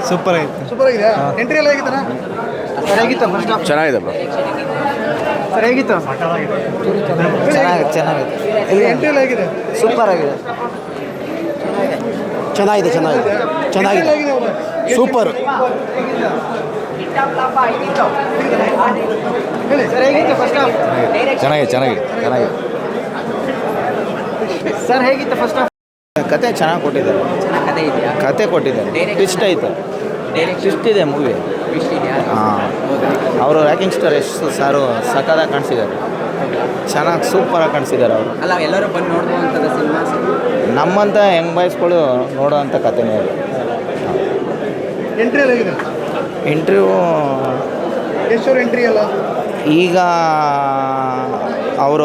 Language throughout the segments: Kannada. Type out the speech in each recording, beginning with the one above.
ಸೂಪರ್ ಆಯ್ತು. ಸೂಪರ್ ಆಗಿದೆ. ಎಂಟ್ರಿ ಎಲ್ಲ ಹೇಗಿತ್ತಣ್ಣ? ಹೇಗಿತ್ತು ಫಸ್ಟ್ ಹಾಫ್? ಚೆನ್ನಾಗಿದೆ ಬ್ರೋ. ಸರ್ ಹೇಗಿತ್ತು? ಚೆನ್ನಾಗಿದೆ. ಎಂಟ್ರಿ ಎಲ್ಲ ಹೇಗಿದೆ? ಸೂಪರ್ ಆಗಿದೆ. ಚೆನ್ನಾಗಿದೆ ಚೆನ್ನಾಗಿದೆ ಚೆನ್ನಾಗಿದೆ. ಎಂಟ್ರಿ ಎಲ್ಲ ಹೇಗಿದೆ ಅವ್ರೆ? ಸೂಪರ್. ಹೇಳಿ. ಸರ್ ಹೇಗಿತ್ತು ಫಸ್ಟ್ ಹಾಫ್? ಚೆನ್ನಾಗಿದೆ. ಸರ್ ಹೇಗಿತ್ತು ಫಸ್ಟ್ ಹಾಫ್? ಕತೆ ಚೆನ್ನಾಗಿ ಕೊಟ್ಟಿದ್ದಾರೆ. ಕತೆ ಕೊಟ್ಟಿದ್ದಾರೆ. ಟ್ವಿಸ್ಟ್ ಐತೆ. ಟ್ವಿಸ್ಟ್ ಇದೆ ಮೂವಿ. ಹಾಂ, ಅವರು ರ್ಯಾಕಿಂಗ್ ಸ್ಟಾರ್ ಎಷ್ಟು ಸಾರು ಸಕ್ಕದಾಗಿ ಕಾಣಿಸಿದ್ದಾರೆ. ಚೆನ್ನಾಗಿ ಸೂಪರಾಗಿ ಕಾಣಿಸಿದ್ದಾರೆ ಅವರು. ಅಲ್ಲ ಎಲ್ಲರೂ ಬಂದು ನೋಡ್ಬೋದಂಥದ್ದು ಸಿನಿಮಾ. ನಮ್ಮಂಥ ಯಂಗ್ ಬಾಯ್ಸ್ಗಳು ನೋಡೋವಂಥ ಕಥೆನೇ ಅದು. ಎಂಟ್ರಿ ಎಲ್ಲ ಹೇಗಿದೆ? ಇಂಟರ್ವ್ಯೂ ಎಷ್ಟು ಎಂಟ್ರಿ ಎಲ್ಲ? ಈಗ ಅವ್ರ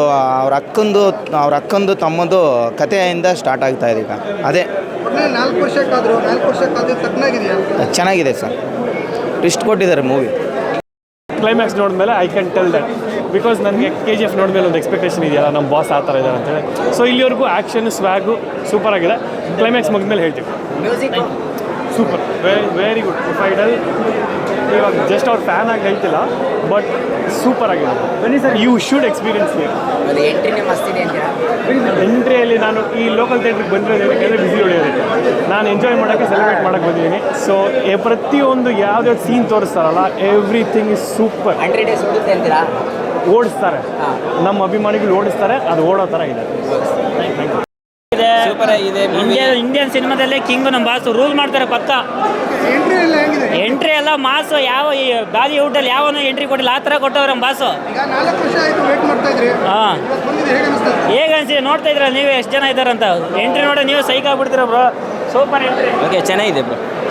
ಅಕ್ಕಂದು ತಮ್ಮದು ಕಥೆಯಿಂದ ಸ್ಟಾರ್ಟ್ ಆಗ್ತಾ ಇದೆ ಈಗ. ಅದೇ ಒಟ್ಟಿನಲ್ಲಿ 4 ವರ್ಷಕ್ಕಾದ್ರು 4 ವರ್ಷಕ್ಕಾದ್ರೂ ತಕ್ಕನಾಗಿದೆಯಾ? ಚೆನ್ನಾಗಿದೆ ಸರ್. ಟ್ವಿಸ್ಟ್ ಕೊಟ್ಟಿದ್ದಾರೆ ಮೂವಿ. ಕ್ಲೈಮ್ಯಾಕ್ಸ್ ನೋಡಿದ್ಮೇಲೆ I can tell that because ನನಗೆ KGF ನೋಡಿದ್ಮೇಲೆ ಒಂದು ಎಕ್ಸ್ಪೆಕ್ಟೇಷನ್ ಇದೆಯಲ್ಲ, ನಮ್ಮ ಬಾಸ್ ಆ ಥರ ಇದ್ದಾರೆ ಅಂತೇಳಿ. ಸೊ ಇಲ್ಲಿವರೆಗೂ ಆ್ಯಕ್ಷನ್ ಸ್ವ್ಯಾಗು ಸೂಪರ್ ಆಗಿದೆ. ಕ್ಲೈಮ್ಯಾಕ್ಸ್ ಮುಗಿದ್ಮೇಲೆ ಹೇಳ್ತೀವಿ. Music super, very good. If I dull ಇವಾಗ ಜಸ್ಟ್ ಅವ್ರ ಫ್ಯಾನ್ ಆಗಿ ಹೇಳ್ತಿಲ್ಲ, ಬಟ್ ಸೂಪರ್ ಆಗಿದೆ. ಬನ್ನಿ sir, you should experience here. ಅದು ಎಂಟ್ರಿನೇ ಮಸ್ತ್ ಇದೆ ಅಂತೀರಾ? ಎಂಟ್ರಿಯಲ್ಲಿ ನಾನು ಈ ಲೋಕಲ್ ಥಿಯೇಟ್ರಿಗೆ ಬಂದಿರೋದು ಏನಕ್ಕೆ ಬಿಸಿ ಹೊಡೆಯೋದಕ್ಕೆ. ನಾನು ಎಂಜಾಯ್ ಮಾಡೋಕ್ಕೆ, ಸೆಲೆಬ್ರೇಟ್ ಮಾಡೋಕ್ಕೆ ಬಂದಿದ್ದೀನಿ. ಸೊ ಪ್ರತಿಯೊಂದು ಯಾವ್ದಾವ್ದು ಸೀನ್ ತೋರಿಸ್ತಾರಲ್ಲ, ಎವ್ರಿಥಿಂಗ್ ಇಸ್ ಸೂಪರ್. 100 days ಓಡುತ್ತೆ ಅಂತೀರಾ? ಓಡಿಸ್ತಾರೆ, ನಮ್ಮ ಅಭಿಮಾನಿಗಳು ಓಡಿಸ್ತಾರೆ, ಅದು ಓಡೋ ಥರ ಇದೆ. Thank you. ಸೂಪರ್ ಆಗಿದೆ. ಇಂಡಿಯನ್ ಸಿನಿಮಾದಲ್ಲೇ ಕಿಂಗು ನಮ್ಮ ಬಾಸು ರೂಲ್ ಮಾಡ್ತಾರೆ ಪಕ್ಕ. ಎಂಟ್ರಿ ಎಲ್ಲ ಹೇಗಿದೆ? ಎಂಟ್ರಿ ಎಲ್ಲ ಮಾಸು. ಯಾವ ಈ ಬಾಲಿವುಡ್ಡಲ್ಲಿ ಯಾವನು ಎಂಟ್ರಿ ಕೊಟ್ಟಿಲ್ಲ, ಆ ಥರ ಕೊಟ್ಟವ್ರು ನಮ್ಮ ಬಾಸು. ಈಗ 4 ವರ್ಷ ಆಯ್ತು ವೇಟ್ ಮಾಡ್ತಾ ಇದ್ರಿ. ಹಾಂ, ಇವತ್ತು ಬಂದಿದೆ, ಹೇಗೆ ಅನಿಸ್ತಾ ಇದೆ? ಹೇಗೆ ಅನ್ಸಿದೆ? ನೋಡ್ತಾ ಇದ್ರ ನೀವು ಎಷ್ಟು ಜನ ಇದ್ದಾರಂತ. ಎಂಟ್ರಿ ನೋಡಿ ನೀವು ಸೈಕ್ ಆಗ್ಬಿಡ್ತೀರ ಬ್ರೋ. Super entry. ಓಕೆ, ಚೆನ್ನಾಗಿದೆ ಬ್ರೋ.